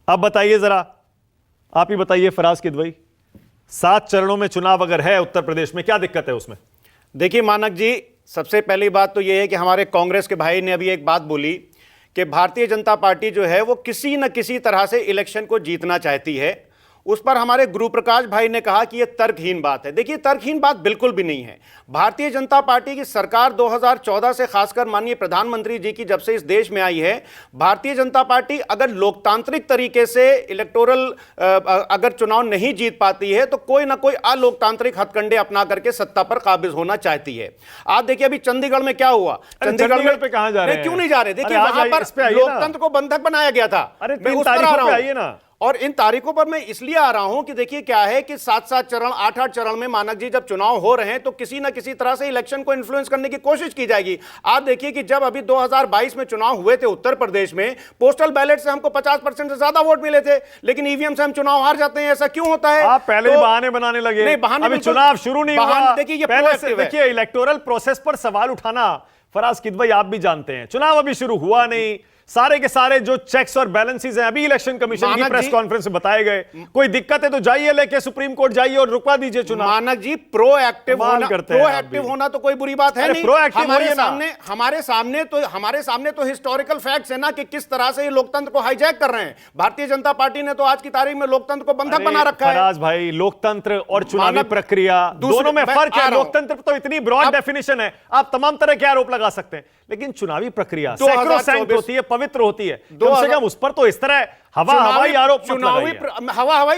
अब बताइए जरा, आप ही बताइए फराज किदवई, 7 चरणों में चुनाव अगर है उत्तर प्रदेश में, क्या दिक्कत है उसमें? देखिए मानक जी, सबसे पहली बात तो यह है कि हमारे कांग्रेस के भाई ने अभी एक बात बोली कि भारतीय जनता पार्टी जो है वो किसी न किसी तरह से इलेक्शन को जीतना चाहती है। उस पर हमारे गुरु प्रकाश भाई ने कहा कि यह तर्कहीन बात है। देखिए, तर्कहीन बात बिल्कुल भी नहीं है। भारतीय जनता पार्टी की सरकार 2014 से खासकर माननीय प्रधानमंत्री जी की जब से इस देश में आई है, भारतीय जनता पार्टी अगर लोकतांत्रिक तरीके से इलेक्टोरल अगर चुनाव नहीं जीत पाती है तो कोई ना कोई अलोकतांत्रिक हथकंडे अपना करके सत्ता पर काबिज होना चाहती है। आप देखिए अभी चंडीगढ़ में क्या हुआ। चंडीगढ़ में पे कहां जा रहे हैं? क्यों नहीं जा रहे? देखिए वहां पर लोकतंत्र को बंधक बनाया गया था। मैं उस पर आ रहा हूं और इन तारीखों पर मैं इसलिए आ रहा हूं कि देखिए क्या है कि 7-7 चरण 8-8 चरण में मानक जी जब चुनाव हो रहे हैं तो किसी ना किसी तरह से इलेक्शन को इन्फ्लुएंस करने की कोशिश की जाएगी। आप देखिए कि जब अभी 2022 में चुनाव हुए थे उत्तर प्रदेश में, पोस्टल बैलेट से हमको 50% से ज्यादा वोट मिले थे, लेकिन ईवीएम से हम चुनाव हार जाते हैं। ऐसा क्यों होता है? आप पहले तो बहाने बनाने लगे। नहीं, बहाने अभी चुनाव शुरू नहीं हुआ। देखिए इलेक्टोरल प्रोसेस पर सवाल उठाना फराज किदवई आप भी जानते हैं, चुनाव अभी शुरू हुआ नहीं, सारे के सारे जो चेक्स और बैलेंसेस हैं अभी इलेक्शन कमीशन की प्रेस कॉन्फ्रेंस में बताए गए। कोई दिक्कत है तो जाइए लेके सुप्रीम कोर्ट जाइए और रुकवा दीजिए चुनाव। मानक जी प्रोएक्टिव होना तो कोई बुरी बात है नहीं। हमारे सामने तो हिस्टोरिकल फैक्ट्स है ना कि किस तरह से ये लोकतंत्र को हाईजैक कर रहे हैं। भारतीय जनता पार्टी ने तो आज की तारीख में लोकतंत्र को बंधक बना रखा है। फराज भाई, लोकतंत्र और चुनावी प्रक्रिया दोनों में फर्क है। लोकतंत्र तो इतनी ब्रॉड डेफिनेशन है, आप तमाम तरह के आरोप लगा सकते हैं, लेकिन चुनावी प्रक्रिया सैक्रोसैंक्ट होती है, पवित्र होती है। कम से कम उस पर तो इस तरह हवाई आरोप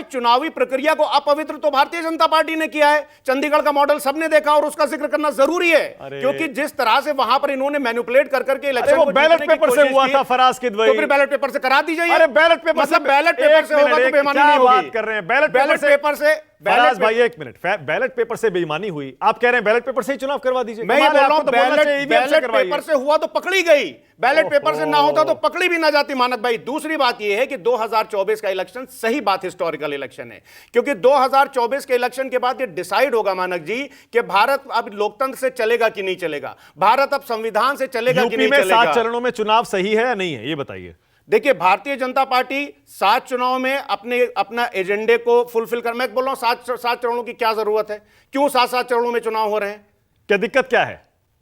चुनावी प्रक्रिया को अपवित्र तो भारतीय जनता पार्टी ने किया है। चंडीगढ़ का मॉडल सबने देखा और उसका जिक्र करना जरूरी है, क्योंकि जिस तरह से वहां पर इन्होंने मैनिपुलेट कर करके इलेक्शन को बैलेट पेपर से हुआ था फराज किदवई, तो फिर बैलेट पेपर से करा दीजिए। अरे बैलेट पेपर मतलब बैलेट पेपर से होगा तो बेईमानी नहीं होगी। बात कर रहे हैं बैलेट पेपर से। फराज भाई एक मिनट, बैलेट पेपर से बेईमानी हुई, आप कह रहे हैं बैलेट पेपर से ही चुनाव करवा दीजिए। मैं ये बोल रहा हूं बैलेट पेपर से हुआ तो पकड़ी गई, बैलेट पेपर से ना होता तो पकड़ी भी ना जाती मानक भाई। दूसरी बात यह है कि 2024 का इलेक्शन सही बात हिस्टोरिकल इलेक्शन है, क्योंकि 2024 के इलेक्शन के बाद ये डिसाइड होगा मानक जी कि भारत अब लोकतंत्र से चलेगा कि नहीं चलेगा, भारत अब संविधान से चलेगा कि नहीं चलेगा। 7 चरणों में चुनाव सही है या नहीं है, ये बताइए। देखिए भारतीय जनता पार्टी 7 चुनाव में अपना एजेंडे को फुलफिल कर, मैं बोल रहा हूं 7 चरणों की क्या जरूरत है? क्यों 7-7 चरणों में चुनाव हो रहे हैं? क्या दिक्कत क्या है?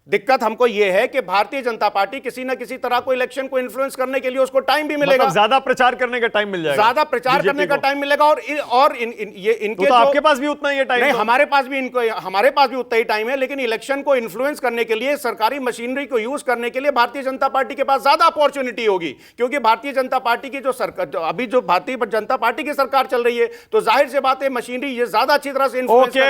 दिक्कत हमको यह है कि भारतीय जनता पार्टी किसी ना किसी तरह को इलेक्शन को इन्फ्लुएंस करने के लिए उसको टाइम भी मिलेगा, मतलब ज्यादा प्रचार करने का टाइम मिल जाएगा, ज्यादा प्रचार करने का टाइम मिलेगा। और इनके तो आपके पास भी उतना ही टाइम नहीं, हमारे पास भी उतना ही टाइम है, लेकिन इलेक्शन को इन्फ्लुएंस करने के लिए सरकारी मशीनरी को यूज करने के लिए भारतीय जनता पार्टी के पास ज्यादा अपॉर्चुनिटी होगी, क्योंकि भारतीय जनता पार्टी की जो सरकार अभी जो भारतीय जनता पार्टी की सरकार चल रही है, तो जाहिर सी बात है मशीनरी ये ज्यादा अच्छी तरह से इन्फ्लुएंस